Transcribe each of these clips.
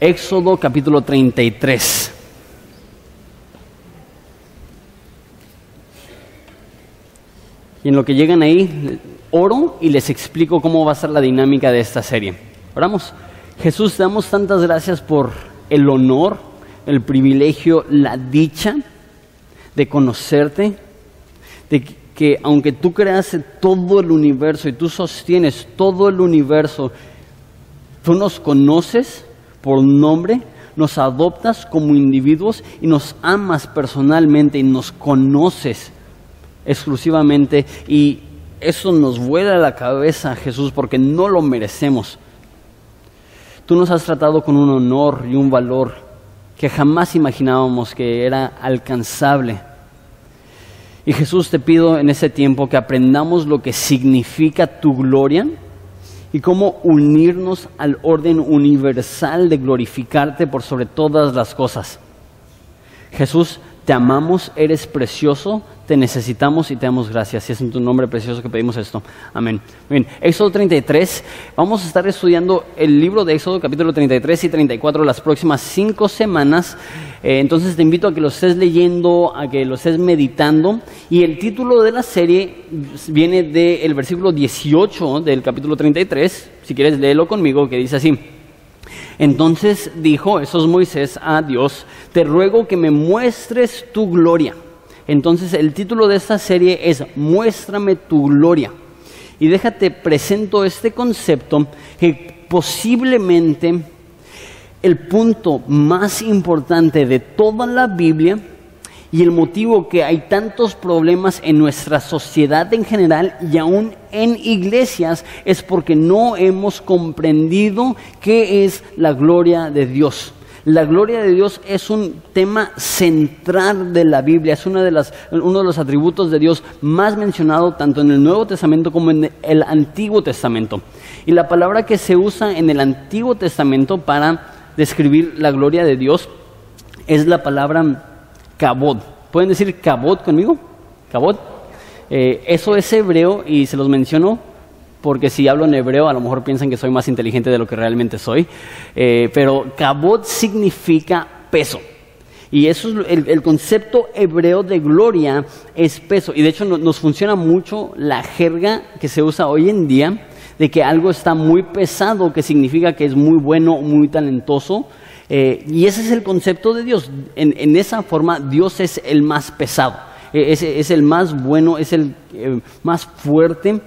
Éxodo capítulo 33. Y en lo que llegan ahí, oro y les explico cómo va a ser la dinámica de esta serie. Oramos. Jesús, te damos tantas gracias por el honor, el privilegio, la dicha de conocerte, de que aunque tú creaste todo el universo y tú sostienes todo el universo, tú nos conoces por nombre, nos adoptas como individuos y nos amas personalmente y nos conoces exclusivamente, y eso nos vuela la cabeza, Jesús, porque no lo merecemos. Tú nos has tratado con un honor y un valor que jamás imaginábamos que era alcanzable. Y Jesús, te pido en ese tiempo que aprendamos lo que significa tu gloria y cómo unirnos al orden universal de glorificarte por sobre todas las cosas. Jesús, te amamos, eres precioso, te necesitamos y te damos gracias. Y es en tu nombre precioso que pedimos esto. Amén. Bien, Éxodo 33. Vamos a estar estudiando el libro de Éxodo, capítulo 33 y 34, las próximas 5 semanas. Entonces te invito a que lo estés leyendo, a que lo estés meditando. Y el título de la serie viene del versículo 18 del capítulo 33. Si quieres, léelo conmigo, que dice así. Entonces dijo, eso es Moisés, a Dios: te ruego que me muestres tu gloria. Entonces el título de esta serie es Muéstrame tu gloria. Y déjate presento este concepto que posiblemente el punto más importante de toda la Biblia y el motivo que hay tantos problemas en nuestra sociedad en general y aún en iglesias es porque no hemos comprendido qué es la gloria de Dios. La gloria de Dios es un tema central de la Biblia, es uno de los atributos de Dios más mencionado tanto en el Nuevo Testamento como en el Antiguo Testamento. Y la palabra que se usa en el Antiguo Testamento para describir la gloria de Dios es la palabra kabod. ¿Pueden decir kabod conmigo? Kabod. Eso es hebreo y se los menciono porque si hablo en hebreo a lo mejor piensan que soy más inteligente de lo que realmente soy. Pero kabod significa peso. Y eso es el concepto hebreo de gloria, es peso. Y de hecho nos funciona mucho la jerga que se usa hoy en día de que algo está muy pesado, que significa que es muy bueno, muy talentoso. Y ese es el concepto de Dios. En esa forma Dios es el más pesado, es el más bueno, es el más fuerte.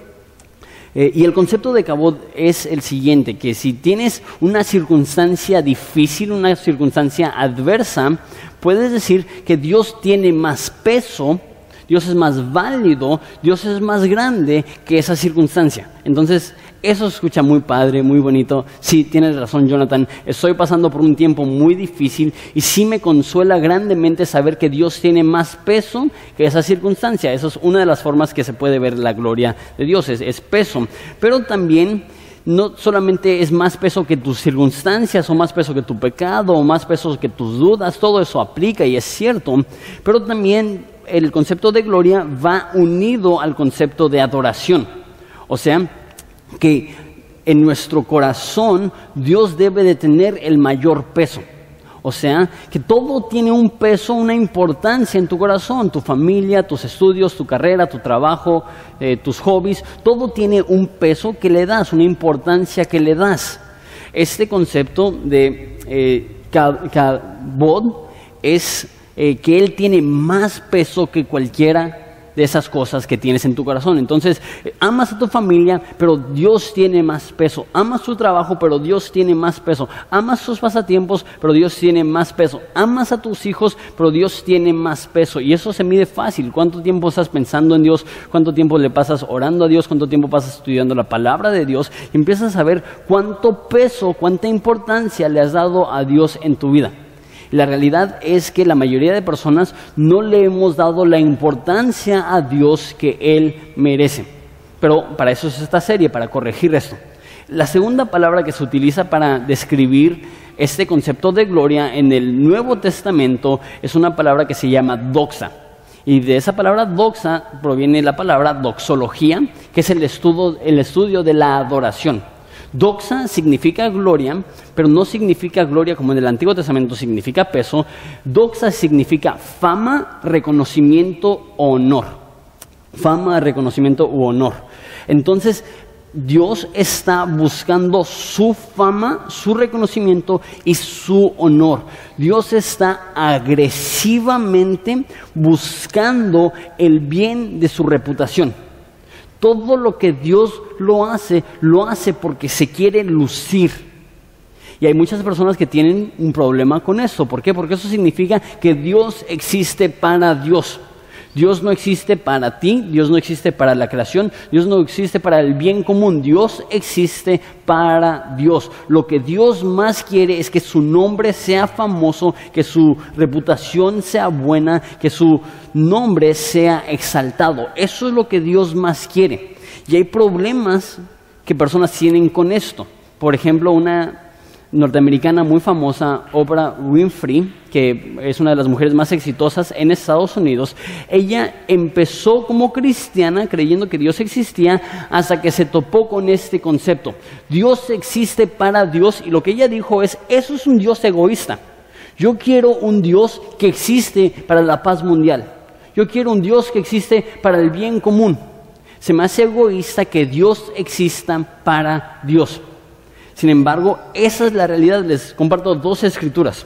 Y el concepto de kabod es el siguiente, que si tienes una circunstancia difícil, una circunstancia adversa, puedes decir que Dios tiene más peso, Dios es más válido, Dios es más grande que esa circunstancia. Entonces, eso se escucha muy padre, muy bonito. Sí, tienes razón, Jonathan. Estoy pasando por un tiempo muy difícil y sí me consuela grandemente saber que Dios tiene más peso que esa circunstancia. Eso es una de las formas que se puede ver la gloria de Dios, es peso. Pero también no solamente es más peso que tus circunstancias, o más peso que tu pecado, o más peso que tus dudas. Todo eso aplica y es cierto. Pero también el concepto de gloria va unido al concepto de adoración. O sea, que en nuestro corazón Dios debe de tener el mayor peso. O sea, que todo tiene un peso, una importancia en tu corazón. Tu familia, tus estudios, tu carrera, tu trabajo, tus hobbies. Todo tiene un peso que le das, una importancia que le das. Este concepto de kabod es que Él tiene más peso que cualquiera de esas cosas que tienes en tu corazón. Entonces, amas a tu familia, pero Dios tiene más peso. Amas tu trabajo, pero Dios tiene más peso. Amas tus pasatiempos, pero Dios tiene más peso. Amas a tus hijos, pero Dios tiene más peso. Y eso se mide fácil. ¿Cuánto tiempo estás pensando en Dios? ¿Cuánto tiempo le pasas orando a Dios? ¿Cuánto tiempo pasas estudiando la palabra de Dios? Y empiezas a ver cuánto peso, cuánta importancia le has dado a Dios en tu vida. La realidad es que la mayoría de personas no le hemos dado la importancia a Dios que Él merece. Pero para eso es esta serie, para corregir esto. La segunda palabra que se utiliza para describir este concepto de gloria en el Nuevo Testamento es una palabra que se llama doxa. Y de esa palabra doxa proviene la palabra doxología, que es el estudio de la adoración. Doxa significa gloria, pero no significa gloria como en el Antiguo Testamento significa peso. Doxa significa fama, reconocimiento, honor. Fama, reconocimiento u honor. Entonces, Dios está buscando su fama, su reconocimiento y su honor. Dios está agresivamente buscando el bien de su reputación. Todo lo que Dios lo hace porque se quiere lucir. Y hay muchas personas que tienen un problema con eso. ¿Por qué? Porque eso significa que Dios existe para Dios. Dios no existe para ti, Dios no existe para la creación, Dios no existe para el bien común, Dios existe para Dios. Lo que Dios más quiere es que su nombre sea famoso, que su reputación sea buena, que su nombre sea exaltado. Eso es lo que Dios más quiere. Y hay problemas que personas tienen con esto. Por ejemplo, una norteamericana muy famosa, Oprah Winfrey, que es una de las mujeres más exitosas en Estados Unidos, ella empezó como cristiana creyendo que Dios existía hasta que se topó con este concepto. Dios existe para Dios, y lo que ella dijo es, eso es un Dios egoísta. Yo quiero un Dios que existe para la paz mundial. Yo quiero un Dios que existe para el bien común. Se me hace egoísta que Dios exista para Dios. Sin embargo, esa es la realidad. Les comparto dos escrituras.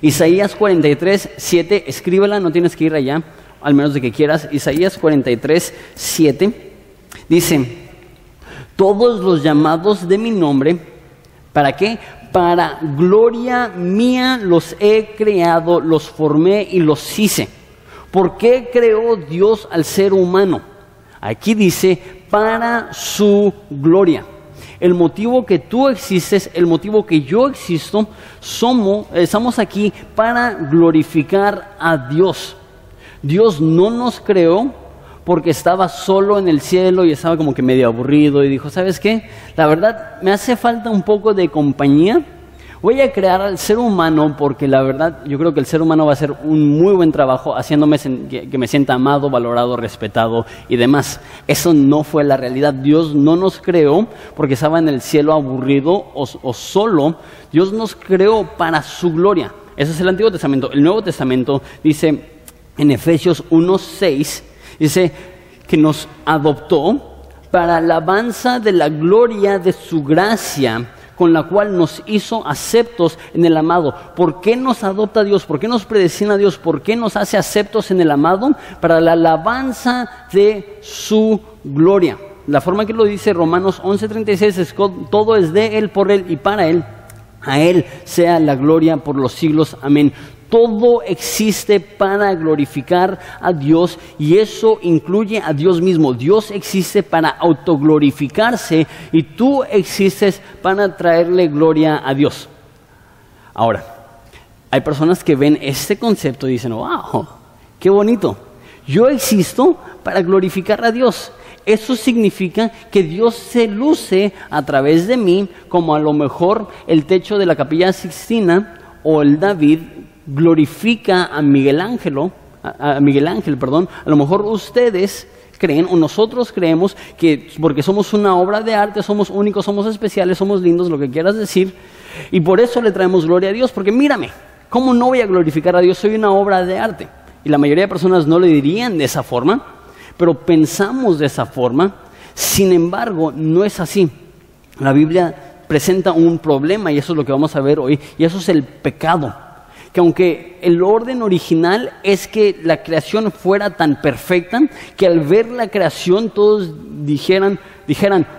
Isaías 43, 7, escríbela, no tienes que ir allá, al menos de que quieras. Isaías 43, 7, dice, todos los llamados de mi nombre, ¿para qué? Para gloria mía los he creado, los formé y los hice. ¿Por qué creó Dios al ser humano? Aquí dice, para su gloria. El motivo que tú existes, el motivo que yo existo, estamos aquí para glorificar a Dios. Dios no nos creó porque estaba solo en el cielo y estaba como que medio aburrido y dijo, ¿sabes qué? La verdad me hace falta un poco de compañía. Voy a crear al ser humano porque la verdad yo creo que el ser humano va a hacer un muy buen trabajo haciéndome que me sienta amado, valorado, respetado y demás. Eso no fue la realidad. Dios no nos creó porque estaba en el cielo aburrido o solo. Dios nos creó para su gloria. Eso es el Antiguo Testamento. El Nuevo Testamento dice en Efesios 1:6, dice que nos adoptó para alabanza de la gloria de su gracia, con la cual nos hizo aceptos en el amado. ¿Por qué nos adopta Dios? ¿Por qué nos predestina Dios? ¿Por qué nos hace aceptos en el amado? Para la alabanza de su gloria. La forma que lo dice Romanos 11:36 es: todo es de Él, por Él y para Él. A Él sea la gloria por los siglos. Amén. Todo existe para glorificar a Dios y eso incluye a Dios mismo. Dios existe para autoglorificarse y tú existes para traerle gloria a Dios. Ahora, hay personas que ven este concepto y dicen, wow, qué bonito. Yo existo para glorificar a Dios. Eso significa que Dios se luce a través de mí, como a lo mejor el techo de la Capilla Sixtina o el David glorifica a Miguel Ángel, a lo mejor ustedes creen o nosotros creemos que porque somos una obra de arte, somos únicos, somos especiales, somos lindos, lo que quieras decir, y por eso le traemos gloria a Dios, porque mírame, ¿cómo no voy a glorificar a Dios? Soy una obra de arte. Y la mayoría de personas no le dirían de esa forma, pero pensamos de esa forma. Sin embargo, no es así. La Biblia presenta un problema y eso es lo que vamos a ver hoy, y eso es el pecado. Que aunque el orden original es que la creación fuera tan perfecta que al ver la creación todos dijeran,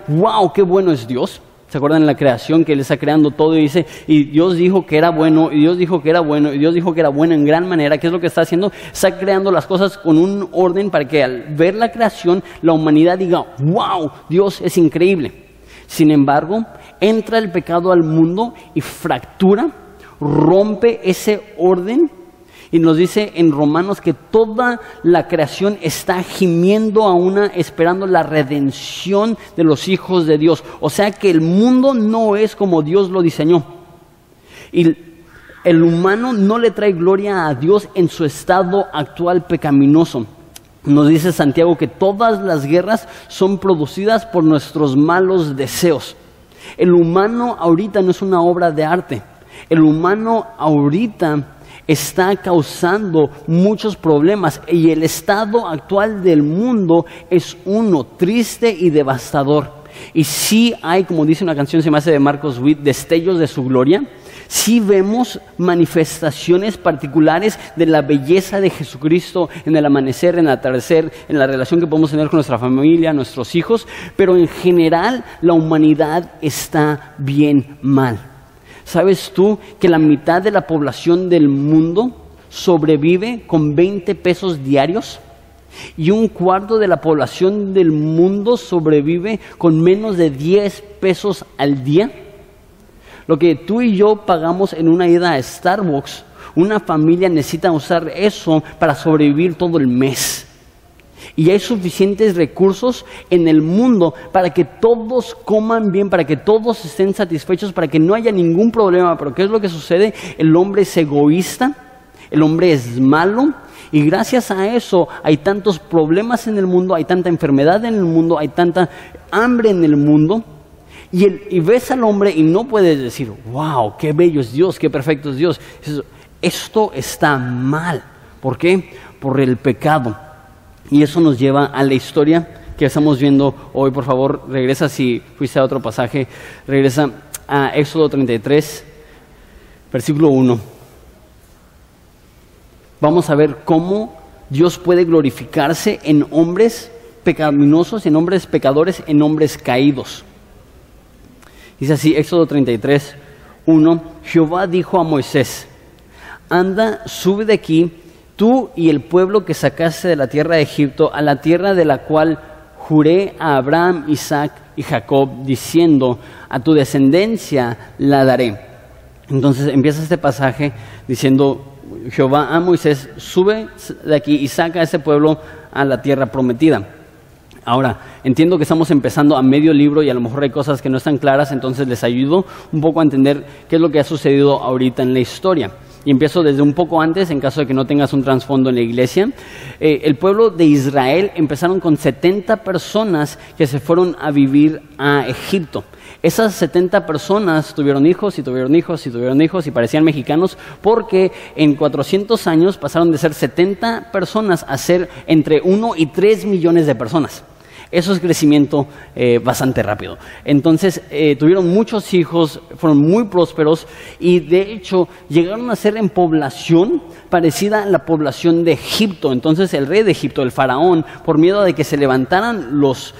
wow, qué bueno es Dios. ¿Se acuerdan de la creación que Él está creando todo y dice, y Dios dijo que era bueno, y Dios dijo que era bueno, y Dios dijo que era bueno en gran manera? ¿Qué es lo que está haciendo? Está creando las cosas con un orden para que al ver la creación la humanidad diga, wow, Dios es increíble. Sin embargo, entra el pecado al mundo y fractura, rompe ese orden y nos dice en Romanos que toda la creación está gimiendo esperando la redención de los hijos de Dios. O sea que el mundo no es como Dios lo diseñó. Y el humano no le trae gloria a Dios en su estado actual pecaminoso. Nos dice Santiago que todas las guerras son producidas por nuestros malos deseos. El humano ahorita no es una obra de arte. El humano ahorita está causando muchos problemas y el estado actual del mundo es uno triste y devastador. Y sí hay, como dice una canción, se me hace de Marcos Witt, destellos de su gloria. Sí vemos manifestaciones particulares de la belleza de Jesucristo en el amanecer, en el atardecer, en la relación que podemos tener con nuestra familia, nuestros hijos, pero en general la humanidad está bien mal. ¿Sabes tú que la mitad de la población del mundo sobrevive con 20 pesos diarios? Y un cuarto de la población del mundo sobrevive con menos de 10 pesos al día. Lo que tú y yo pagamos en una ida a Starbucks, una familia necesita usar eso para sobrevivir todo el mes. Y hay suficientes recursos en el mundo para que todos coman bien, para que todos estén satisfechos, para que no haya ningún problema. Pero ¿qué es lo que sucede? El hombre es egoísta, el hombre es malo. Y gracias a eso hay tantos problemas en el mundo, hay tanta enfermedad en el mundo, hay tanta hambre en el mundo. Y ves al hombre y no puedes decir, wow, qué bello es Dios, qué perfecto es Dios. Esto está mal. ¿Por qué? Por el pecado. Y eso nos lleva a la historia que estamos viendo hoy. Por favor, regresa, si fuiste a otro pasaje, regresa a Éxodo 33, versículo 1. Vamos a ver cómo Dios puede glorificarse en hombres pecaminosos, en hombres pecadores, en hombres caídos. Dice así, Éxodo 33, 1. Jehová dijo a Moisés, anda, sube de aquí, tú y el pueblo que sacaste de la tierra de Egipto, a la tierra de la cual juré a Abraham, Isaac y Jacob, diciendo, a tu descendencia la daré. Entonces empieza este pasaje diciendo, Jehová a Moisés, sube de aquí y saca a ese pueblo a la tierra prometida. Ahora, entiendo que estamos empezando a medio libro y a lo mejor hay cosas que no están claras, entonces les ayudo un poco a entender qué es lo que ha sucedido ahorita en la historia. Y empiezo desde un poco antes, en caso de que no tengas un trasfondo en la iglesia. El pueblo de Israel empezaron con 70 personas que se fueron a vivir a Egipto. Esas 70 personas tuvieron hijos y tuvieron hijos y tuvieron hijos y parecían mexicanos porque en 400 años pasaron de ser 70 personas a ser entre 1 y 3 millones de personas. Eso es crecimiento bastante rápido. Entonces tuvieron muchos hijos, fueron muy prósperos y de hecho llegaron a ser en población parecida a la población de Egipto. Entonces el rey de Egipto, el faraón, por miedo de que se levantaran los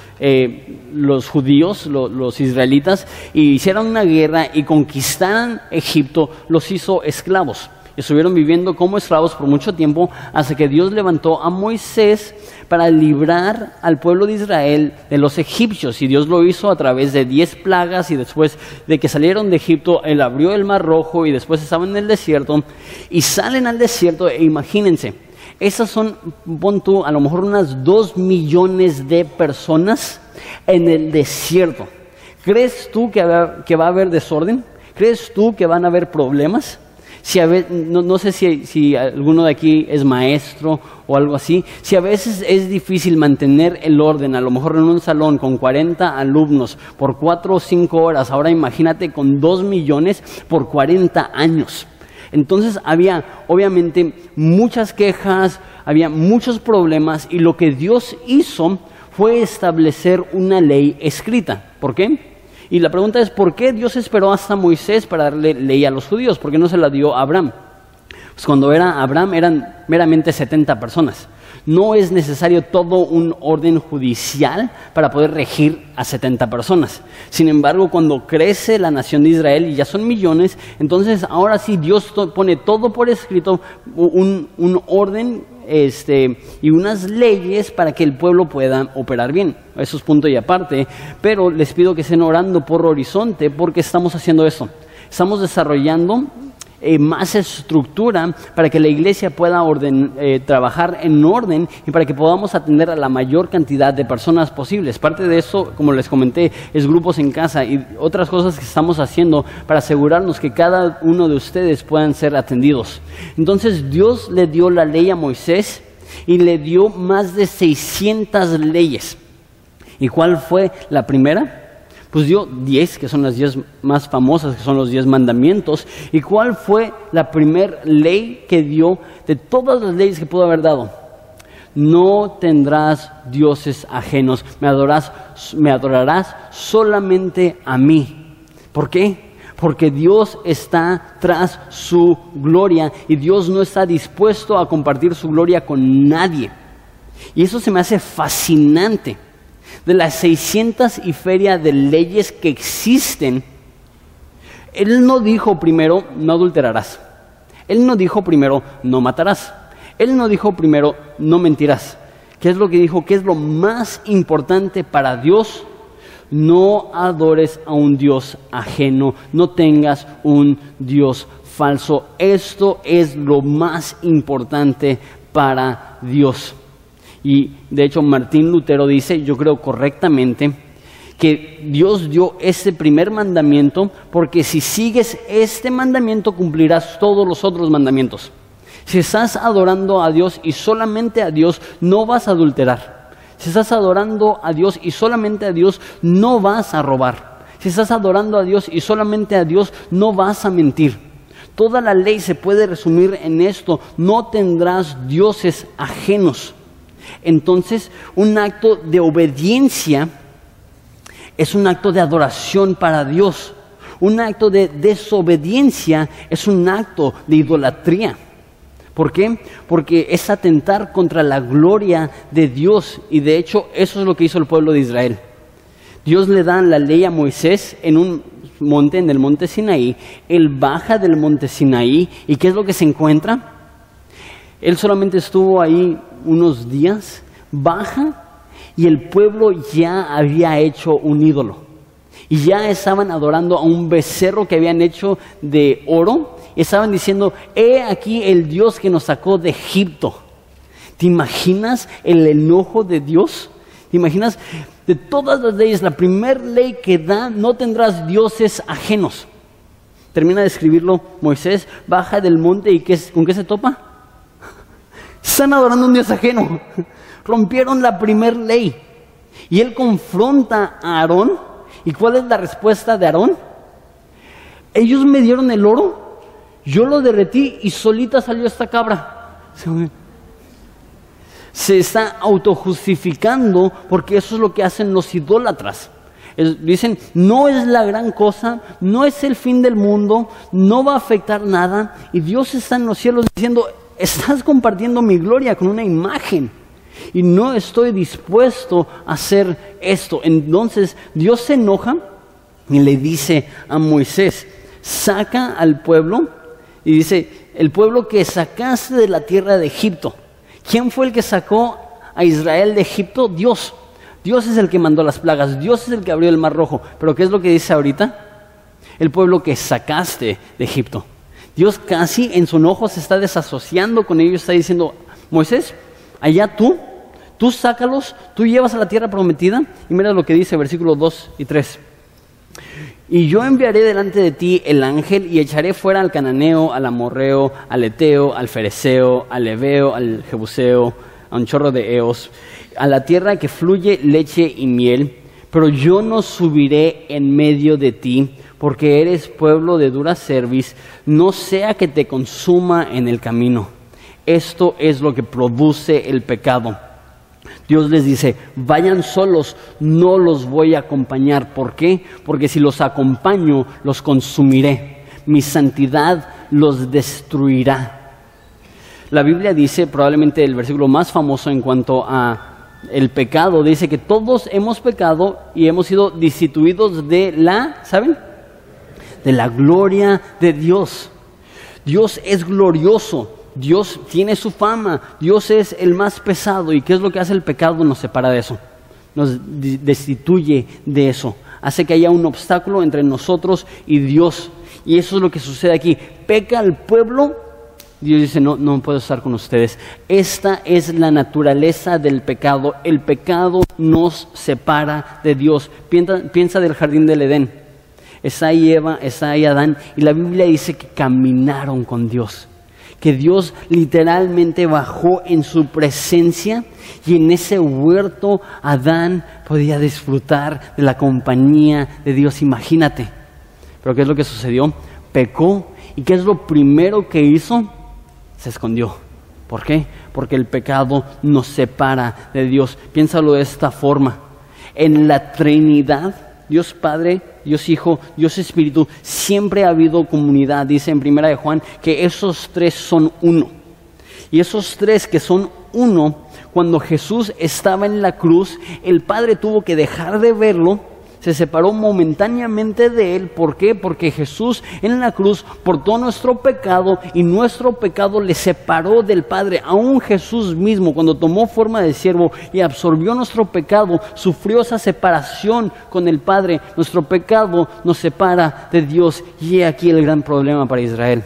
judíos, los israelitas, y hicieran una guerra y conquistaran Egipto, los hizo esclavos. Estuvieron viviendo como esclavos por mucho tiempo hasta que Dios levantó a Moisés para librar al pueblo de Israel de los egipcios. Y Dios lo hizo a través de 10 plagas y después de que salieron de Egipto, Él abrió el mar rojo y después estaban en el desierto y salen al desierto e imagínense, esas son, pon tú, a lo mejor unas 2 millones de personas en el desierto. ¿Crees tú que va a haber desorden? ¿Crees tú que van a haber problemas? No sé si alguno de aquí es maestro o algo así. Si a veces es difícil mantener el orden, a lo mejor en un salón con 40 alumnos por 4 o 5 horas, ahora imagínate con 2 millones por 40 años. Entonces había obviamente muchas quejas, había muchos problemas y lo que Dios hizo fue establecer una ley escrita. ¿Por qué? Y la pregunta es, ¿por qué Dios esperó hasta Moisés para darle ley a los judíos? ¿Por qué no se la dio a Abraham? Pues cuando era Abraham eran meramente 70 personas. No es necesario todo un orden judicial para poder regir a 70 personas. Sin embargo, cuando crece la nación de Israel y ya son millones, entonces ahora sí Dios pone todo por escrito, un orden y unas leyes para que el pueblo pueda operar bien. Eso es punto y aparte, pero les pido que estén orando por Horizonte porque estamos haciendo eso. Estamos desarrollando más estructura para que la iglesia pueda trabajar en orden y para que podamos atender a la mayor cantidad de personas posibles. Parte de eso, como les comenté, es grupos en casa y otras cosas que estamos haciendo para asegurarnos que cada uno de ustedes puedan ser atendidos. Entonces Dios le dio la ley a Moisés y le dio más de 600 leyes. ¿Y cuál fue la primera? Pues dio 10, que son las 10 más famosas, que son los 10 mandamientos. ¿Y cuál fue la primer ley que dio de todas las leyes que pudo haber dado? No tendrás dioses ajenos, me adorarás solamente a mí. ¿Por qué? Porque Dios está tras su gloria y Dios no está dispuesto a compartir su gloria con nadie. Y eso se me hace fascinante. De las 600 y feria de leyes que existen, Él no dijo primero, no adulterarás. Él no dijo primero, no matarás. Él no dijo primero, no mentirás. ¿Qué es lo que dijo? ¿Qué es lo más importante para Dios? No adores a un Dios ajeno, no tengas un Dios falso. Esto es lo más importante para Dios. Y de hecho Martín Lutero dice, yo creo correctamente, que Dios dio este primer mandamiento porque si sigues este mandamiento cumplirás todos los otros mandamientos. Si estás adorando a Dios y solamente a Dios, no vas a adulterar. Si estás adorando a Dios y solamente a Dios, no vas a robar. Si estás adorando a Dios y solamente a Dios, no vas a mentir. Toda la ley se puede resumir en esto: no tendrás dioses ajenos. Entonces, un acto de obediencia es un acto de adoración para Dios. Un acto de desobediencia es un acto de idolatría. ¿Por qué? Porque es atentar contra la gloria de Dios. Y de hecho, eso es lo que hizo el pueblo de Israel. Dios le da la ley a Moisés en un monte, en el monte Sinaí. Él baja del monte Sinaí. ¿Y qué es lo que se encuentra? Él solamente estuvo ahí unos días, baja y el pueblo ya había hecho un ídolo. Y ya estaban adorando a un becerro que habían hecho de oro. Y estaban diciendo, he aquí el Dios que nos sacó de Egipto. ¿Te imaginas el enojo de Dios? ¿Te imaginas? De todas las leyes, la primera ley que da, no tendrás dioses ajenos. Termina de escribirlo Moisés, baja del monte y ¿con qué se topa? Están adorando a un Dios ajeno. Rompieron la primera ley. Y él confronta a Aarón. ¿Y cuál es la respuesta de Aarón? Ellos me dieron el oro, yo lo derretí y solita salió esta cabra. Se está autojustificando porque eso es lo que hacen los idólatras. Dicen, no es la gran cosa, no es el fin del mundo, no va a afectar nada. Y Dios está en los cielos diciendo, estás compartiendo mi gloria con una imagen y no estoy dispuesto a hacer esto. Entonces Dios se enoja y le dice a Moisés, saca al pueblo, y dice, el pueblo que sacaste de la tierra de Egipto. ¿Quién fue el que sacó a Israel de Egipto? Dios. Dios es el que mandó las plagas, Dios es el que abrió el mar rojo. Pero ¿qué es lo que dice ahorita? El pueblo que sacaste de Egipto. Dios casi en su enojo se está desasociando con ellos, está diciendo, Moisés, allá tú sácalos, tú llevas a la tierra prometida. Y mira lo que dice versículos 2 y 3. Y yo enviaré delante de ti el ángel y echaré fuera al cananeo, al amorreo, al eteo, al fereceo, al heveo, al jebuseo, a un chorro de eos, a la tierra que fluye leche y miel. Pero yo no subiré en medio de ti, porque eres pueblo de dura cerviz, no sea que te consuma en el camino. Esto es lo que produce el pecado. Dios les dice, vayan solos, no los voy a acompañar. ¿Por qué? Porque si los acompaño, los consumiré. Mi santidad los destruirá. La Biblia dice, probablemente el versículo más famoso en cuanto a el pecado, dice que todos hemos pecado y hemos sido destituidos de la, ¿saben? De la gloria de Dios. Dios es glorioso. Dios tiene su fama, Dios es el más pesado. ¿Y qué es lo que hace el pecado? Nos separa de eso, nos destituye de eso, hace que haya un obstáculo entre nosotros y Dios. Y eso es lo que sucede aquí. Peca el pueblo, Dios dice, no puedo estar con ustedes. Esta es la naturaleza del pecado. El pecado nos separa de Dios. Piensa del jardín del Edén. Está ahí Eva, está ahí Adán, y la Biblia dice que caminaron con Dios. que Dios literalmente bajó en su presencia y en ese huerto Adán podía disfrutar de la compañía de Dios, imagínate. Pero ¿qué es lo que sucedió? Pecó, ¿y qué es lo primero que hizo? Se escondió. ¿Por qué? Porque el pecado nos separa de Dios. Piénsalo de esta forma. En la Trinidad, Dios Padre, Dios Hijo, Dios Espíritu, siempre ha habido comunidad. Dice en 1 de Juan que esos tres son uno. Y esos tres que son uno, cuando Jesús estaba en la cruz, el Padre tuvo que dejar de verlo, se separó momentáneamente de él. ¿Por qué? Porque Jesús en la cruz portó nuestro pecado y nuestro pecado le separó del Padre. Aún Jesús mismo, cuando tomó forma de siervo y absorbió nuestro pecado, sufrió esa separación con el Padre. Nuestro pecado nos separa de Dios, y he aquí el gran problema para Israel.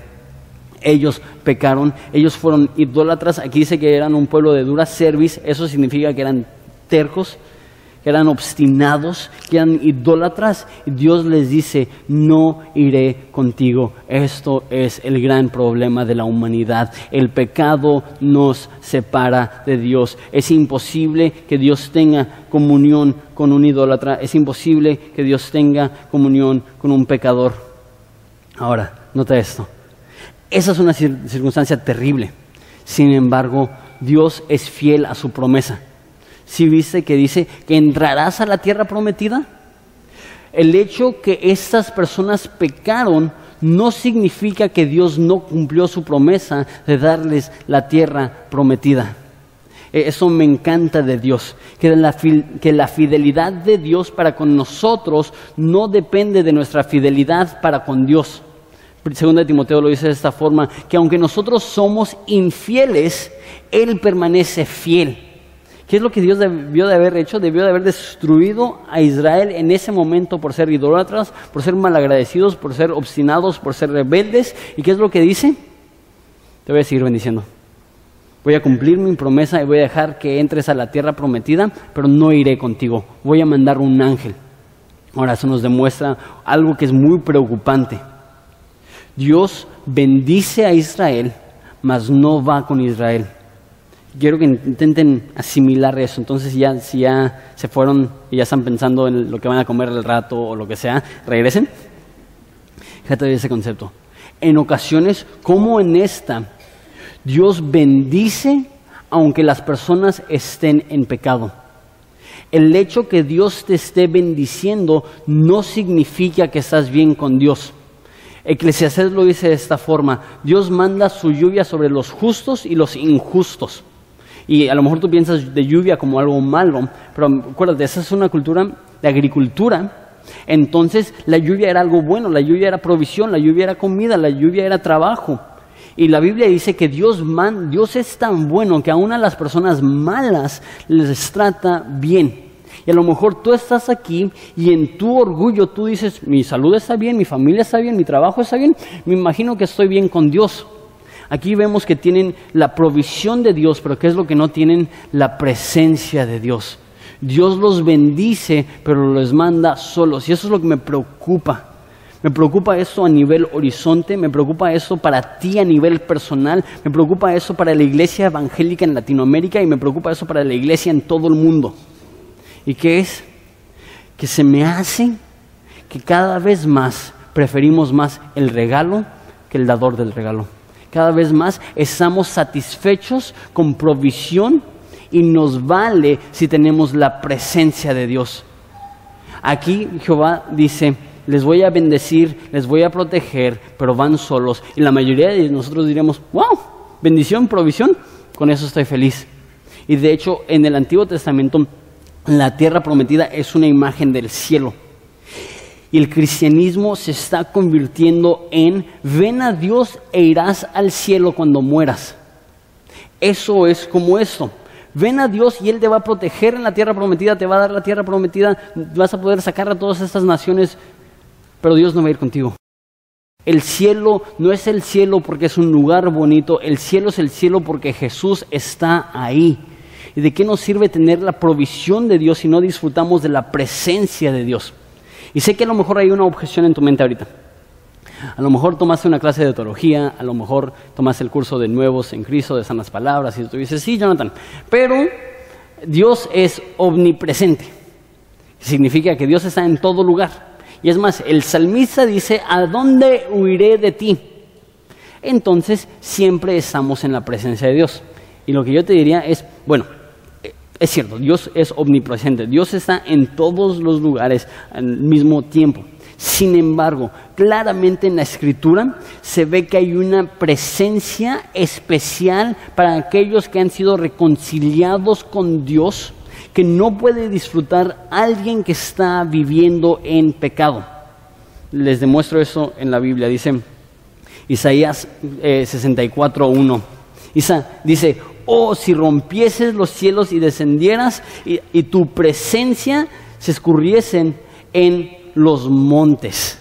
Ellos pecaron, ellos fueron idólatras. Aquí dice que eran un pueblo de dura cerviz. Eso significa que eran tercos, que eran obstinados, que eran idólatras. Y Dios les dice: no iré contigo. Esto es el gran problema de la humanidad. El pecado nos separa de Dios. Es imposible que Dios tenga comunión con un idólatra. Es imposible que Dios tenga comunión con un pecador. Ahora, nota esto. Esa es una circunstancia terrible. Sin embargo, Dios es fiel a su promesa. ¿Sí viste que dice que entrarás a la tierra prometida? El hecho que estas personas pecaron no significa que Dios no cumplió su promesa de darles la tierra prometida. Eso me encanta de Dios, que la fidelidad de Dios para con nosotros no depende de nuestra fidelidad para con Dios. Segunda de Timoteo lo dice de esta forma, que aunque nosotros somos infieles, Él permanece fiel. ¿Qué es lo que Dios debió de haber hecho? Debió de haber destruido a Israel en ese momento por ser idólatras, por ser malagradecidos, por ser obstinados, por ser rebeldes. ¿Y qué es lo que dice? Te voy a seguir bendiciendo. Voy a cumplir mi promesa y voy a dejar que entres a la tierra prometida, pero no iré contigo. Voy a mandar un ángel. Ahora, eso nos demuestra algo que es muy preocupante. Dios bendice a Israel, mas no va con Israel. Quiero que intenten asimilar eso. Entonces si ya se fueron y ya están pensando en lo que van a comer al rato o lo que sea, regresen. Fíjate de ese concepto. En ocasiones, como en esta, Dios bendice aunque las personas estén en pecado. El hecho que Dios te esté bendiciendo no significa que estás bien con Dios. Eclesiastés lo dice de esta forma: Dios manda su lluvia sobre los justos y los injustos. Y a lo mejor tú piensas de lluvia como algo malo, pero acuérdate, esa es una cultura de agricultura. Entonces la lluvia era algo bueno, la lluvia era provisión, la lluvia era comida, la lluvia era trabajo. Y la Biblia dice que Dios es tan bueno que aún a las personas malas les trata bien. Y a lo mejor tú estás aquí y en tu orgullo tú dices: mi salud está bien, mi familia está bien, mi trabajo está bien, me imagino que estoy bien con Dios. Aquí vemos que tienen la provisión de Dios, pero ¿qué es lo que no tienen? La presencia de Dios. Dios los bendice, pero los manda solos. Y eso es lo que me preocupa. Me preocupa eso a nivel horizonte, me preocupa eso para ti a nivel personal, me preocupa eso para la iglesia evangélica en Latinoamérica y me preocupa eso para la iglesia en todo el mundo. ¿Y qué es? Que se me hace que cada vez más preferimos más el regalo que el dador del regalo. Cada vez más estamos satisfechos con provisión y nos vale si tenemos la presencia de Dios. Aquí Jehová dice: les voy a bendecir, les voy a proteger, pero van solos. Y la mayoría de nosotros diremos: wow, bendición, provisión, con eso estoy feliz. Y de hecho en el Antiguo Testamento la tierra prometida es una imagen del cielo. Y el cristianismo se está convirtiendo en: ven a Dios e irás al cielo cuando mueras. Eso es como esto. Ven a Dios y Él te va a proteger en la tierra prometida, te va a dar la tierra prometida, vas a poder sacar a todas estas naciones, pero Dios no va a ir contigo. El cielo no es el cielo porque es un lugar bonito, el cielo es el cielo porque Jesús está ahí. ¿Y de qué nos sirve tener la provisión de Dios si no disfrutamos de la presencia de Dios? Y sé que a lo mejor hay una objeción en tu mente ahorita. A lo mejor tomaste una clase de teología, a lo mejor tomaste el curso de Nuevos en Cristo, de Sanas Palabras, y tú dices, sí, Jonathan, pero Dios es omnipresente. Significa que Dios está en todo lugar. Y es más, el salmista dice, ¿a dónde huiré de ti? Entonces, siempre estamos en la presencia de Dios. Y lo que yo te diría es, bueno, es cierto, Dios es omnipresente. Dios está en todos los lugares al mismo tiempo. Sin embargo, claramente en la Escritura se ve que hay una presencia especial para aquellos que han sido reconciliados con Dios, que no puede disfrutar alguien que está viviendo en pecado. Les demuestro eso en la Biblia. Dice Isaías 64:1. Dice, oh, si rompieses los cielos y descendieras y tu presencia se escurriesen en los montes.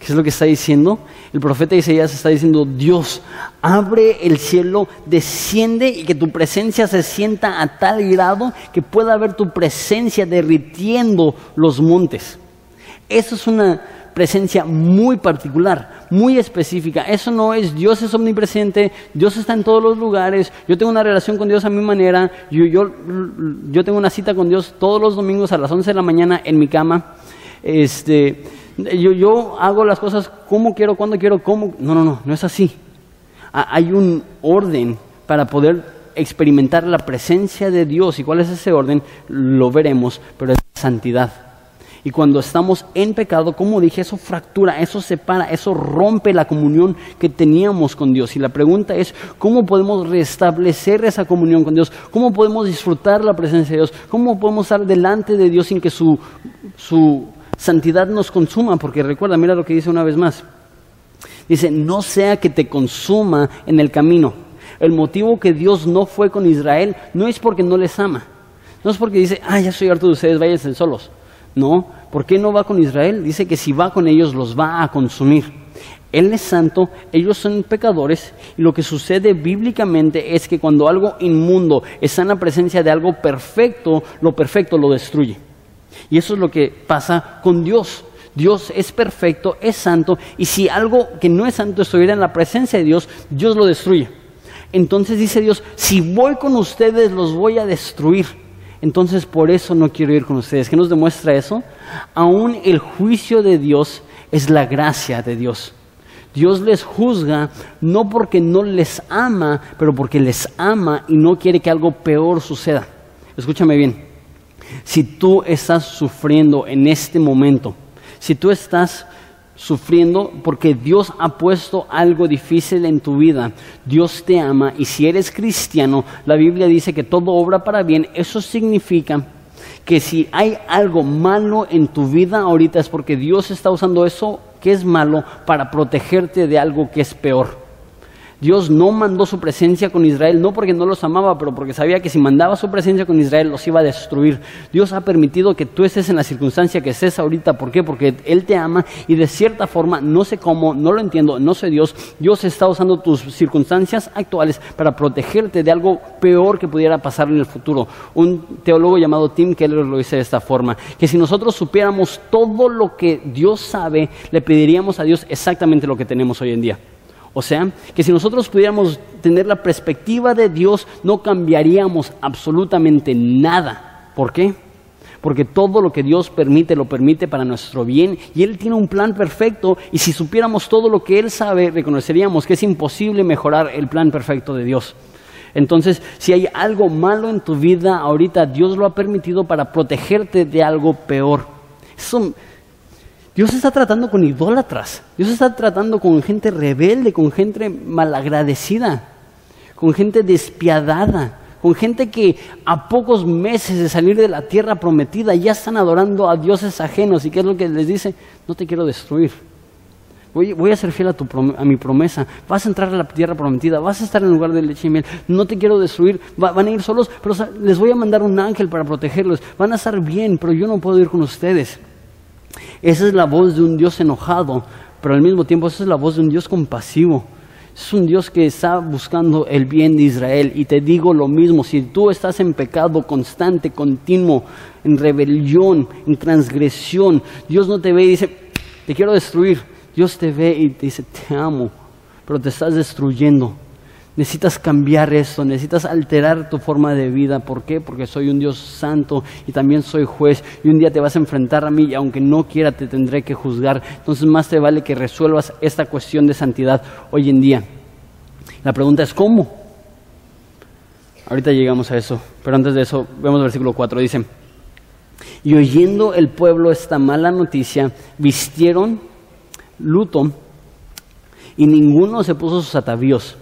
¿Qué es lo que está diciendo? El profeta Isaías está diciendo, Dios, abre el cielo, desciende y que tu presencia se sienta a tal grado que pueda ver tu presencia derritiendo los montes. Eso es una presencia muy particular, muy específica. Eso no es Dios es omnipresente, Dios está en todos los lugares, yo tengo una relación con Dios a mi manera, yo tengo una cita con Dios todos los domingos a las 11 de la mañana en mi cama. Yo hago las cosas como quiero, cuando quiero, como. No es así. Hay un orden para poder experimentar la presencia de Dios. ¿Y cuál es ese orden? Lo veremos, pero es santidad. Y cuando estamos en pecado, como dije, eso fractura, eso separa, eso rompe la comunión que teníamos con Dios. Y la pregunta es, ¿cómo podemos restablecer esa comunión con Dios? ¿Cómo podemos disfrutar la presencia de Dios? ¿Cómo podemos estar delante de Dios sin que su santidad nos consuma? Porque recuerda, mira lo que dice una vez más. Dice, no sea que te consuma en el camino. El motivo que Dios no fue con Israel no es porque no les ama. No es porque dice, ya estoy harto de ustedes, váyanse solos. No, ¿por qué no va con Israel? Dice que si va con ellos los va a consumir. Él es santo, ellos son pecadores, y lo que sucede bíblicamente es que cuando algo inmundo está en la presencia de algo perfecto, lo perfecto lo destruye. Y eso es lo que pasa con Dios. Dios es perfecto, es santo, y si algo que no es santo estuviera en la presencia de Dios, Dios lo destruye. Entonces dice Dios, si voy con ustedes los voy a destruir. Entonces por eso no quiero ir con ustedes. ¿Qué nos demuestra eso? Aún el juicio de Dios es la gracia de Dios. Dios les juzga no porque no les ama, pero porque les ama y no quiere que algo peor suceda. Escúchame bien. Si tú estás sufriendo en este momento, si tú estás sufriendo porque Dios ha puesto algo difícil en tu vida, Dios te ama, y si eres cristiano, la Biblia dice que todo obra para bien. Eso significa que si hay algo malo en tu vida ahorita es porque Dios está usando eso que es malo para protegerte de algo que es peor. Dios no mandó su presencia con Israel, no porque no los amaba, pero porque sabía que si mandaba su presencia con Israel los iba a destruir. Dios ha permitido que tú estés en la circunstancia que estés ahorita. ¿Por qué? Porque Él te ama, y de cierta forma, no sé cómo, no lo entiendo, no sé Dios está usando tus circunstancias actuales para protegerte de algo peor que pudiera pasar en el futuro. Un teólogo llamado Tim Keller lo dice de esta forma, que si nosotros supiéramos todo lo que Dios sabe, le pediríamos a Dios exactamente lo que tenemos hoy en día. O sea, que si nosotros pudiéramos tener la perspectiva de Dios, no cambiaríamos absolutamente nada. ¿Por qué? Porque todo lo que Dios permite, lo permite para nuestro bien, y Él tiene un plan perfecto, y si supiéramos todo lo que Él sabe, reconoceríamos que es imposible mejorar el plan perfecto de Dios. Entonces, si hay algo malo en tu vida ahorita, Dios lo ha permitido para protegerte de algo peor. Dios está tratando con idólatras, Dios está tratando con gente rebelde, con gente malagradecida, con gente despiadada, con gente que a pocos meses de salir de la tierra prometida ya están adorando a dioses ajenos. ¿Y qué es lo que les dice? No te quiero destruir, voy a ser fiel a mi promesa, vas a entrar a la tierra prometida, vas a estar en el lugar de leche y miel, no te quiero destruir, van a ir solos, pero les voy a mandar un ángel para protegerlos, van a estar bien, pero yo no puedo ir con ustedes. Esa es la voz de un Dios enojado, pero al mismo tiempo esa es la voz de un Dios compasivo. Es un Dios que está buscando el bien de Israel. Y te digo lo mismo, si tú estás en pecado constante, continuo, en rebelión, en transgresión, Dios no te ve y dice, te quiero destruir. Dios te ve y te dice, te amo, pero te estás destruyendo. Necesitas cambiar esto, necesitas alterar tu forma de vida. ¿Por qué? Porque soy un Dios santo y también soy juez. Y un día te vas a enfrentar a mí y aunque no quiera te tendré que juzgar. Entonces más te vale que resuelvas esta cuestión de santidad hoy en día. La pregunta es ¿cómo? Ahorita llegamos a eso, pero antes de eso vemos el versículo 4. Dice, y oyendo el pueblo esta mala noticia, vistieron luto y ninguno se puso sus atavíos.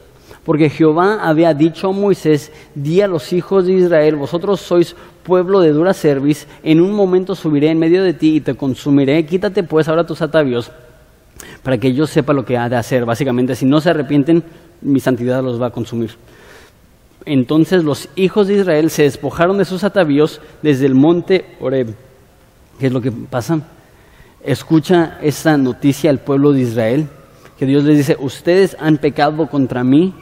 Porque Jehová había dicho a Moisés, di a los hijos de Israel, vosotros sois pueblo de dura cerviz, en un momento subiré en medio de ti y te consumiré, quítate pues ahora tus atavíos, para que yo sepa lo que ha de hacer. Básicamente, si no se arrepienten, mi santidad los va a consumir. Entonces los hijos de Israel se despojaron de sus atavíos desde el monte Horeb. ¿Qué es lo que pasa? Escucha esta noticia al pueblo de Israel, que Dios les dice, ustedes han pecado contra mí,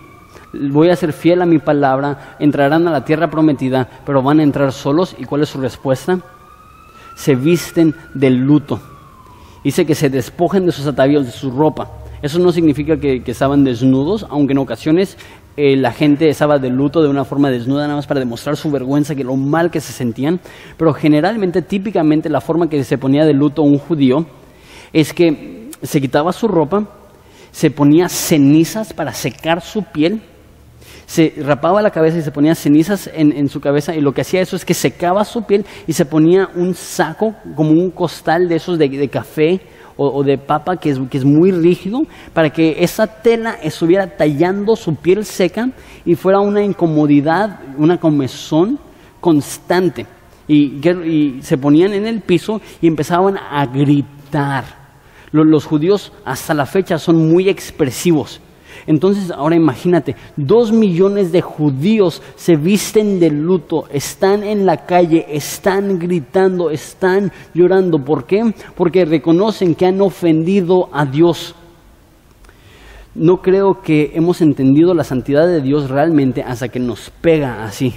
voy a ser fiel a mi palabra, entrarán a la tierra prometida, pero van a entrar solos. ¿Y cuál es su respuesta? Se visten de luto. Dice que se despojen de sus atavíos, de su ropa. Eso no significa que estaban desnudos, aunque en ocasiones la gente estaba de luto de una forma desnuda, nada más para demostrar su vergüenza, que lo mal que se sentían. Pero generalmente, típicamente, la forma que se ponía de luto un judío es que se quitaba su ropa, se ponía cenizas para secar su piel, se rapaba la cabeza y se ponía cenizas en su cabeza, y lo que hacía eso es que secaba su piel y se ponía un saco, como un costal de esos de café o de papa que es muy rígido, para que esa tela estuviera tallando su piel seca y fuera una incomodidad, una comezón constante. Y se ponían en el piso y empezaban a gritar. Los judíos hasta la fecha son muy expresivos. Entonces ahora imagínate, 2 millones de judíos se visten de luto, están en la calle, están gritando, están llorando. ¿Por qué? Porque reconocen que han ofendido a Dios. No creo que hemos entendido la santidad de Dios realmente hasta que nos pega así.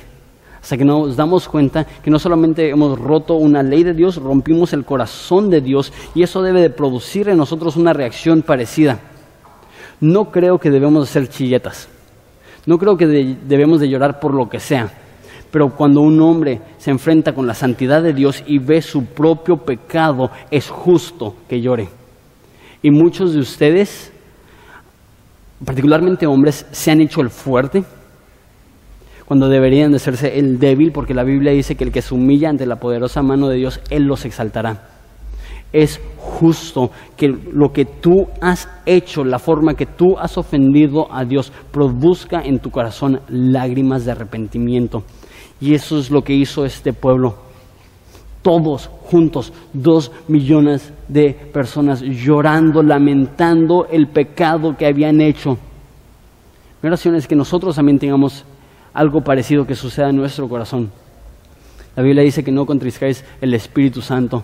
Hasta que nos damos cuenta que no solamente hemos roto una ley de Dios, rompimos el corazón de Dios, y eso debe de producir en nosotros una reacción parecida. No creo que debemos ser chilletas, no creo que debemos de llorar por lo que sea, pero cuando un hombre se enfrenta con la santidad de Dios y ve su propio pecado, es justo que llore. Y muchos de ustedes, particularmente hombres, se han hecho el fuerte cuando deberían de hacerse el débil, porque la Biblia dice que el que se humilla ante la poderosa mano de Dios, Él los exaltará. Es justo que lo que tú has hecho, la forma que tú has ofendido a Dios, produzca en tu corazón lágrimas de arrepentimiento. Y eso es lo que hizo este pueblo. Todos juntos, 2 millones de personas llorando, lamentando el pecado que habían hecho. Mi oración es que nosotros también tengamos algo parecido que suceda en nuestro corazón. La Biblia dice que no contristáis el Espíritu Santo.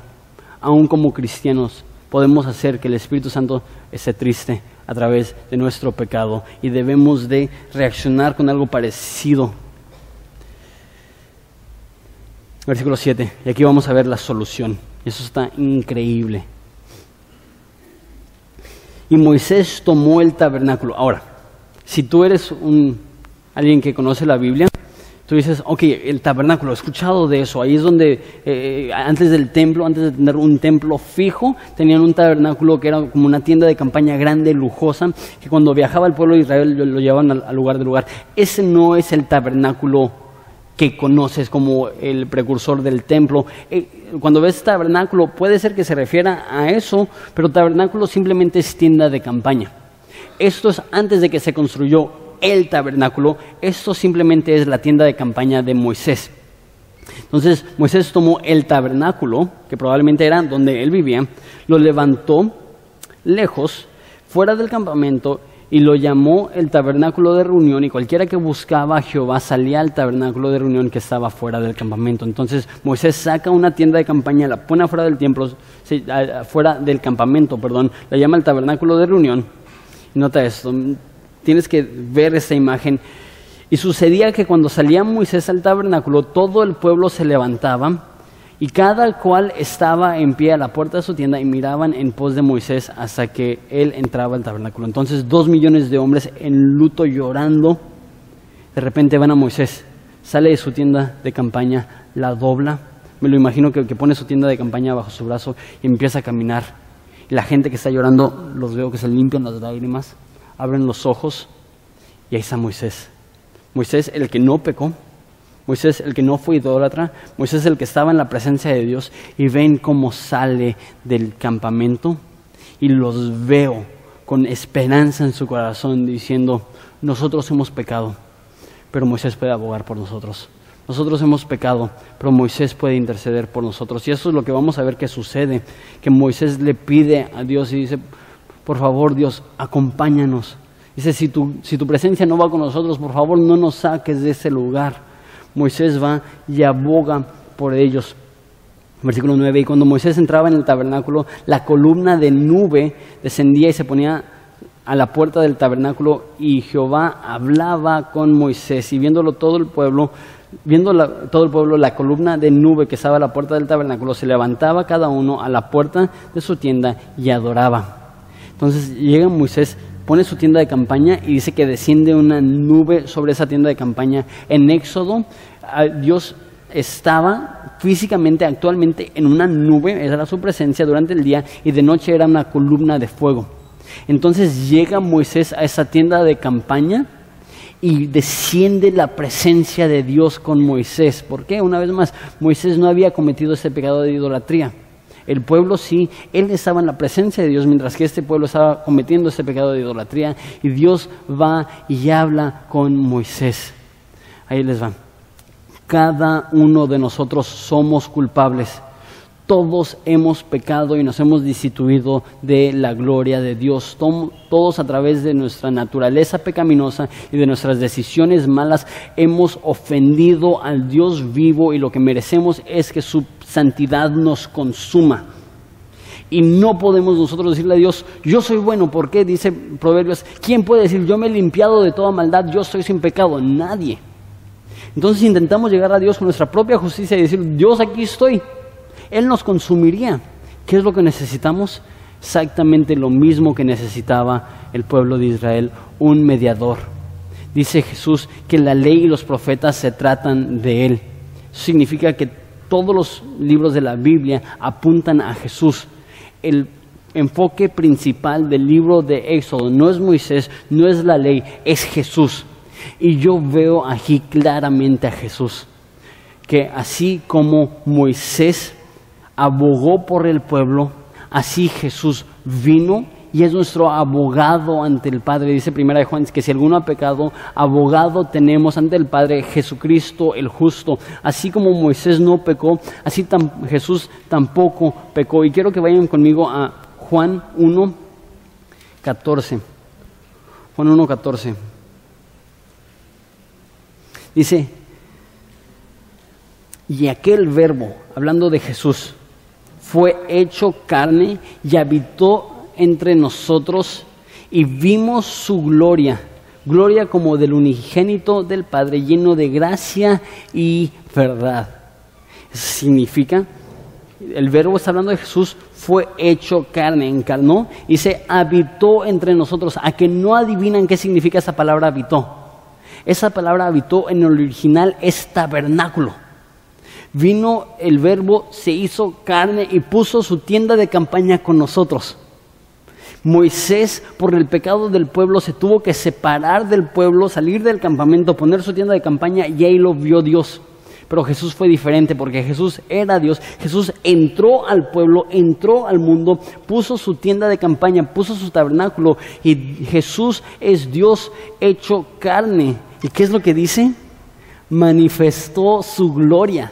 Aún como cristianos podemos hacer que el Espíritu Santo esté triste a través de nuestro pecado, y debemos de reaccionar con algo parecido. Versículo 7, y aquí vamos a ver la solución. Eso está increíble. Y Moisés tomó el tabernáculo. Ahora, si tú eres alguien que conoce la Biblia, tú dices, ok, el tabernáculo, he escuchado de eso. Ahí es donde antes del templo, antes de tener un templo fijo, tenían un tabernáculo que era como una tienda de campaña grande, lujosa, que cuando viajaba el pueblo de Israel lo llevaban al lugar de lugar. Ese no es el tabernáculo que conoces como el precursor del templo. Cuando ves tabernáculo, puede ser que se refiera a eso, pero tabernáculo simplemente es tienda de campaña. Esto es antes de que se construyó el tabernáculo. Esto simplemente es la tienda de campaña de Moisés. Entonces Moisés tomó el tabernáculo, que probablemente era donde él vivía, lo levantó lejos, fuera del campamento, y lo llamó el tabernáculo de reunión, y cualquiera que buscaba a Jehová salía al tabernáculo de reunión que estaba fuera del campamento. Entonces Moisés saca una tienda de campaña, la pone afuera del templo, fuera del campamento, la llama el tabernáculo de reunión. Nota esto, tienes que ver esta imagen. Y sucedía que cuando salía Moisés al tabernáculo, todo el pueblo se levantaba Y cada cual estaba en pie a la puerta de su tienda y miraban en pos de Moisés hasta que él entraba al tabernáculo. Entonces 2 millones de hombres en luto llorando, de repente van a Moisés, sale de su tienda de campaña, la dobla, me lo imagino que pone su tienda de campaña bajo su brazo y empieza a caminar. Y la gente que está llorando, los veo que se limpian las lágrimas, abren los ojos y ahí está Moisés. Moisés, el que no pecó, Moisés, el que no fue idólatra, Moisés, el que estaba en la presencia de Dios, y ven cómo sale del campamento y los veo con esperanza en su corazón diciendo, nosotros hemos pecado, pero Moisés puede abogar por nosotros. Nosotros hemos pecado, pero Moisés puede interceder por nosotros. Y eso es lo que vamos a ver que sucede, que Moisés le pide a Dios y dice, por favor Dios, acompáñanos. Dice, si tu presencia no va con nosotros, por favor no nos saques de ese lugar. Moisés va y aboga por ellos. Versículo 9, y cuando Moisés entraba en el tabernáculo, la columna de nube descendía y se ponía a la puerta del tabernáculo, y Jehová hablaba con Moisés, y viéndolo todo el pueblo, la columna de nube que estaba a la puerta del tabernáculo, se levantaba cada uno a la puerta de su tienda y adoraba. Entonces llega Moisés, pone su tienda de campaña y dice que desciende una nube sobre esa tienda de campaña. En Éxodo, Dios estaba físicamente, actualmente, en una nube, esa era su presencia durante el día, y de noche era una columna de fuego. Entonces llega Moisés a esa tienda de campaña y desciende la presencia de Dios con Moisés. ¿Por qué? Una vez más, Moisés no había cometido ese pecado de idolatría. El pueblo sí, él estaba en la presencia de Dios, mientras que este pueblo estaba cometiendo ese pecado de idolatría, y Dios va y habla con Moisés. Ahí les va. Cada uno de nosotros somos culpables. Todos hemos pecado y nos hemos destituido de la gloria de Dios. Todos, a través de nuestra naturaleza pecaminosa y de nuestras decisiones malas, hemos ofendido al Dios vivo, y lo que merecemos es que su santidad nos consuma. Y no podemos nosotros decirle a Dios, yo soy bueno. ¿Por qué? Dice Proverbios, ¿quién puede decir, yo me he limpiado de toda maldad, yo estoy sin pecado? Nadie. Entonces intentamos llegar a Dios con nuestra propia justicia y decir, Dios, aquí estoy. Él nos consumiría. ¿Qué es lo que necesitamos? Exactamente lo mismo que necesitaba el pueblo de Israel, un mediador. Dice Jesús que la ley y los profetas se tratan de Él. Eso significa que todos los libros de la Biblia apuntan a Jesús. El enfoque principal del libro de Éxodo no es Moisés, no es la ley, es Jesús. Y yo veo aquí claramente a Jesús, que así como Moisés abogó por el pueblo, así Jesús vino y es nuestro abogado ante el Padre. Dice 1 Juan que si alguno ha pecado, abogado tenemos ante el Padre, Jesucristo el justo. Así como Moisés no pecó, así Jesús tampoco pecó. Y quiero que vayan conmigo a Juan 1:14. Juan 1:14. Dice, y aquel verbo, hablando de Jesús, fue hecho carne y habitó entre nosotros, y vimos su gloria, gloria como del unigénito del Padre, lleno de gracia y verdad. Eso significa, el verbo está hablando de Jesús, fue hecho carne, encarnó y se habitó entre nosotros. ¿A que no adivinan qué significa esa palabra habitó? Esa palabra habitó en el original es tabernáculo. Vino el verbo, se hizo carne y puso su tienda de campaña con nosotros. Moisés, por el pecado del pueblo, se tuvo que separar del pueblo, salir del campamento, poner su tienda de campaña, y ahí lo vio Dios. Pero Jesús fue diferente, porque Jesús era Dios. Jesús entró al pueblo, entró al mundo, puso su tienda de campaña, puso su tabernáculo, y Jesús es Dios hecho carne. ¿Y qué es lo que dice? Manifestó su gloria.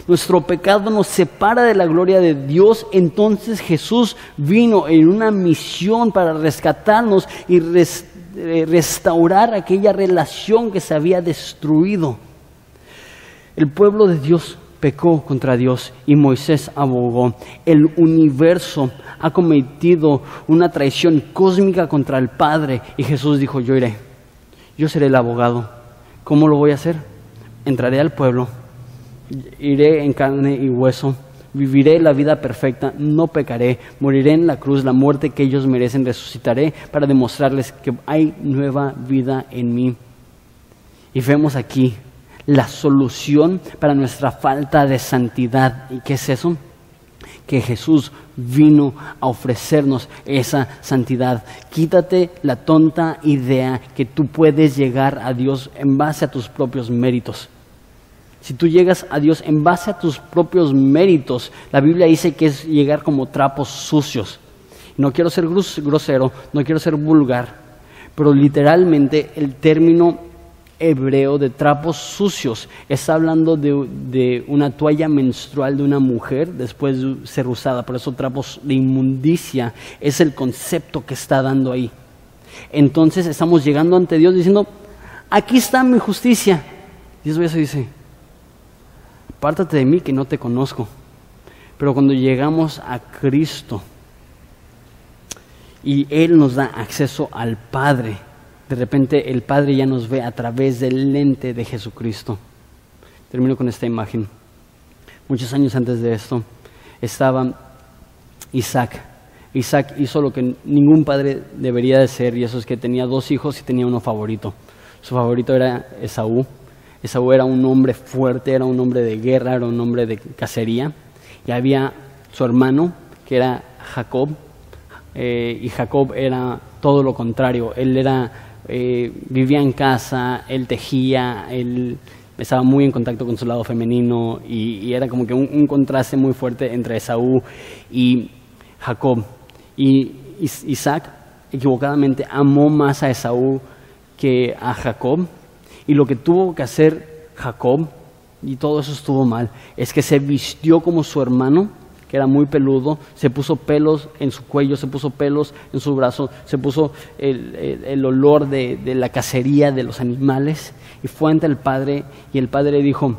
Nuestro pecado nos separa de la gloria de Dios. Entonces Jesús vino en una misión para rescatarnos y restaurar aquella relación que se había destruido. El pueblo de Dios pecó contra Dios y Moisés abogó. El universo ha cometido una traición cósmica contra el Padre, y Jesús dijo, yo iré, yo seré el abogado. ¿Cómo lo voy a hacer? Entraré al pueblo, iré en carne y hueso, viviré la vida perfecta, no pecaré, moriré en la cruz, la muerte que ellos merecen, resucitaré para demostrarles que hay nueva vida en mí. Y vemos aquí la solución para nuestra falta de santidad. ¿Y qué es eso? Que Jesús vino a ofrecernos esa santidad. Quítate la tonta idea que tú puedes llegar a Dios en base a tus propios méritos. Si tú llegas a Dios en base a tus propios méritos, la Biblia dice que es llegar como trapos sucios. No quiero ser grosero, no quiero ser vulgar, pero literalmente el término hebreo de trapos sucios está hablando de una toalla menstrual de una mujer después de ser usada. Por eso trapos de inmundicia es el concepto que está dando ahí. Entonces estamos llegando ante Dios diciendo, aquí está mi justicia. Dios eso dice, apártate de mí que no te conozco. Pero cuando llegamos a Cristo y Él nos da acceso al Padre, de repente el Padre ya nos ve a través del lente de Jesucristo. Termino con esta imagen. Muchos años antes de esto estaba Isaac. Isaac hizo lo que ningún padre debería de hacer, y eso es que tenía 2 hijos y tenía uno favorito. Su favorito era Esaú. Esaú era un hombre fuerte, era un hombre de guerra, era un hombre de cacería. Y había su hermano, que era Jacob, y Jacob era todo lo contrario. Él vivía en casa, él tejía, él estaba muy en contacto con su lado femenino, y era como que un contraste muy fuerte entre Esaú y Jacob. Y Isaac equivocadamente amó más a Esaú que a Jacob, y lo que tuvo que hacer Jacob, y todo eso estuvo mal, es que se vistió como su hermano, que era muy peludo, se puso pelos en su cuello, se puso pelos en su brazo, se puso el olor de la cacería de los animales, y fue ante el Padre, y el Padre dijo,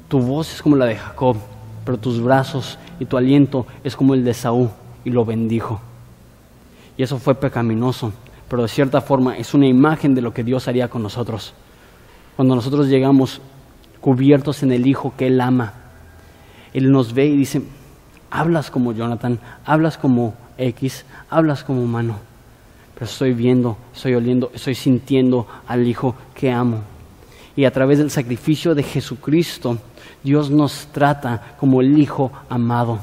tu voz es como la de Jacob, pero tus brazos y tu aliento es como el de Esaú, y lo bendijo. Y eso fue pecaminoso, pero de cierta forma es una imagen de lo que Dios haría con nosotros. Cuando nosotros llegamos cubiertos en el Hijo que Él ama, Él nos ve y dice, hablas como Jonathan, hablas como X, hablas como humano, pero estoy viendo, estoy oliendo, estoy sintiendo al Hijo que amo. Y a través del sacrificio de Jesucristo, Dios nos trata como el Hijo amado.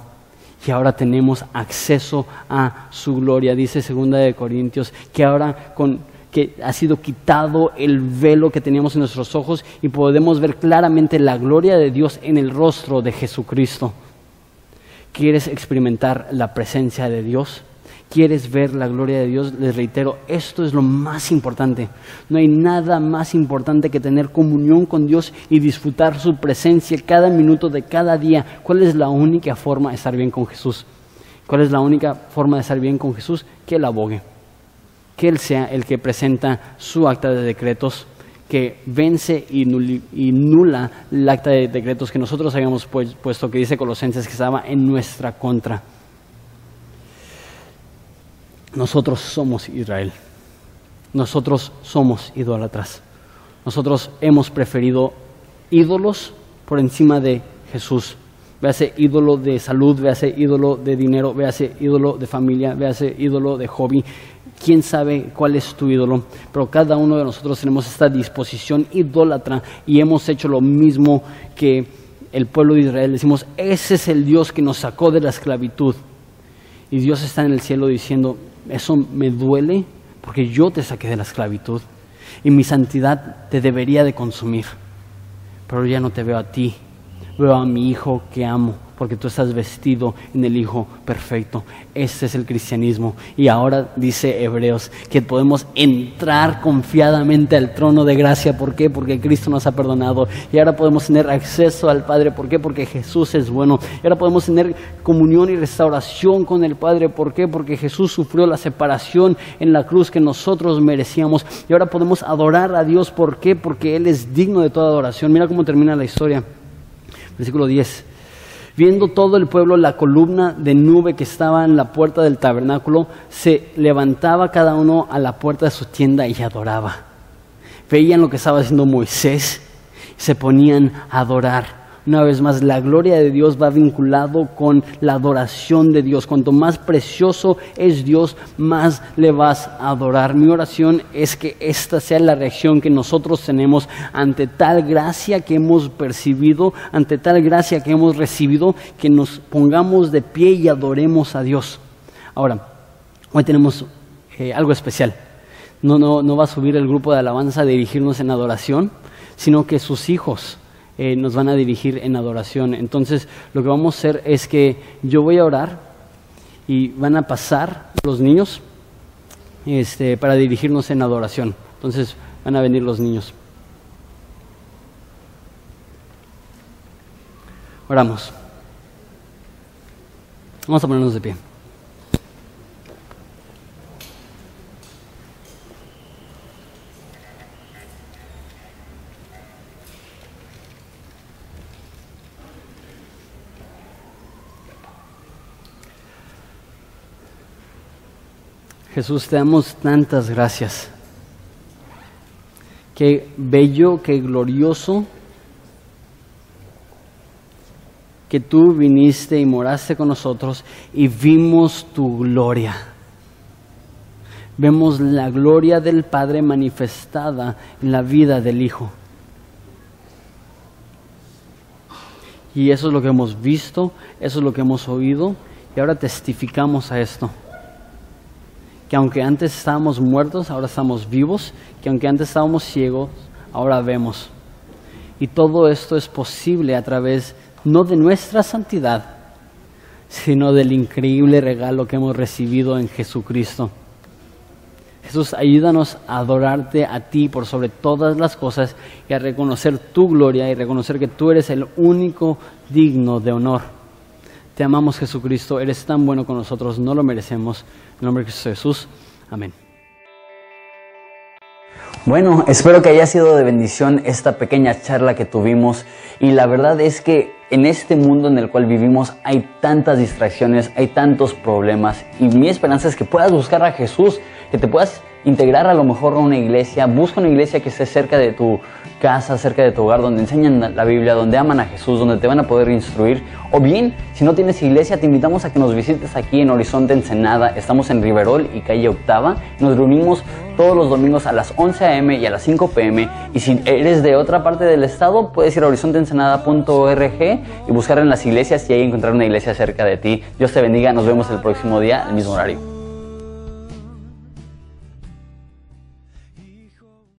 Y ahora tenemos acceso a su gloria. Dice 2 Corintios que ahora que ha sido quitado el velo que teníamos en nuestros ojos y podemos ver claramente la gloria de Dios en el rostro de Jesucristo. ¿Quieres experimentar la presencia de Dios? ¿Quieres ver la gloria de Dios? Les reitero, esto es lo más importante. No hay nada más importante que tener comunión con Dios y disfrutar su presencia cada minuto de cada día. ¿Cuál es la única forma de estar bien con Jesús? ¿Cuál es la única forma de estar bien con Jesús? Que Él abogue. Que Él sea el que presenta su acta de decretos, que vence y nula el acta de decretos que nosotros habíamos puesto, que dice Colosenses que estaba en nuestra contra. Nosotros somos Israel. Nosotros somos idólatras. Nosotros hemos preferido ídolos por encima de Jesús. Véase ídolo de salud, véase ídolo de dinero, véase ídolo de familia, véase ídolo de hobby. ¿Quién sabe cuál es tu ídolo? Pero cada uno de nosotros tenemos esta disposición idólatra y hemos hecho lo mismo que el pueblo de Israel. Decimos, ese es el Dios que nos sacó de la esclavitud. Y Dios está en el cielo diciendo, eso me duele porque yo te saqué de la esclavitud y mi santidad te debería de consumir. Pero ya no te veo a ti, veo a mi Hijo que amo, porque tú estás vestido en el Hijo perfecto. Este es el cristianismo. Y ahora dice Hebreos que podemos entrar confiadamente al trono de gracia. ¿Por qué? Porque Cristo nos ha perdonado. Y ahora podemos tener acceso al Padre. ¿Por qué? Porque Jesús es bueno. Y ahora podemos tener comunión y restauración con el Padre. ¿Por qué? Porque Jesús sufrió la separación en la cruz que nosotros merecíamos. Y ahora podemos adorar a Dios. ¿Por qué? Porque Él es digno de toda adoración. Mira cómo termina la historia. Versículo 10. Viendo todo el pueblo la columna de nube que estaba en la puerta del tabernáculo, se levantaba cada uno a la puerta de su tienda y adoraba. Veían lo que estaba haciendo Moisés, se ponían a adorar. Una vez más, la gloria de Dios va vinculado con la adoración de Dios. Cuanto más precioso es Dios, más le vas a adorar. Mi oración es que esta sea la reacción que nosotros tenemos ante tal gracia que hemos percibido, ante tal gracia que hemos recibido, que nos pongamos de pie y adoremos a Dios. Ahora, hoy tenemos algo especial. No va a subir el grupo de alabanza a dirigirnos en adoración, sino que sus hijos nos van a dirigir en adoración. Entonces, lo que vamos a hacer es que yo voy a orar y van a pasar los niños para dirigirnos en adoración. Entonces, van a venir los niños. Oramos. Vamos a ponernos de pie. Jesús, te damos tantas gracias. Qué bello, qué glorioso que tú viniste y moraste con nosotros y vimos tu gloria. Vemos la gloria del Padre manifestada en la vida del Hijo. Y eso es lo que hemos visto, eso es lo que hemos oído y ahora testificamos a esto. Que aunque antes estábamos muertos, ahora estamos vivos. Que aunque antes estábamos ciegos, ahora vemos. Y todo esto es posible a través, no de nuestra santidad, sino del increíble regalo que hemos recibido en Jesucristo. Jesús, ayúdanos a adorarte a ti por sobre todas las cosas y a reconocer tu gloria y reconocer que tú eres el único digno de honor. Te amamos, Jesucristo, eres tan bueno con nosotros, no lo merecemos. En el nombre de Jesús, amén. Bueno, espero que haya sido de bendición esta pequeña charla que tuvimos y la verdad es que en este mundo en el cual vivimos hay tantas distracciones, hay tantos problemas y mi esperanza es que puedas buscar a Jesús, que te puedas integrar a lo mejor a una iglesia, busca una iglesia que esté cerca de tu casa, cerca de tu hogar, donde enseñan la Biblia, donde aman a Jesús, donde te van a poder instruir. O bien, si no tienes iglesia, te invitamos a que nos visites aquí en Horizonte Ensenada. Estamos en Riverol y calle Octava. Nos reunimos todos los domingos a las 11 a.m. y a las 5 p.m. Y si eres de otra parte del estado, puedes ir a horizonteensenada.org y buscar en las iglesias y ahí encontrar una iglesia cerca de ti. Dios te bendiga, nos vemos el próximo día, al mismo horario.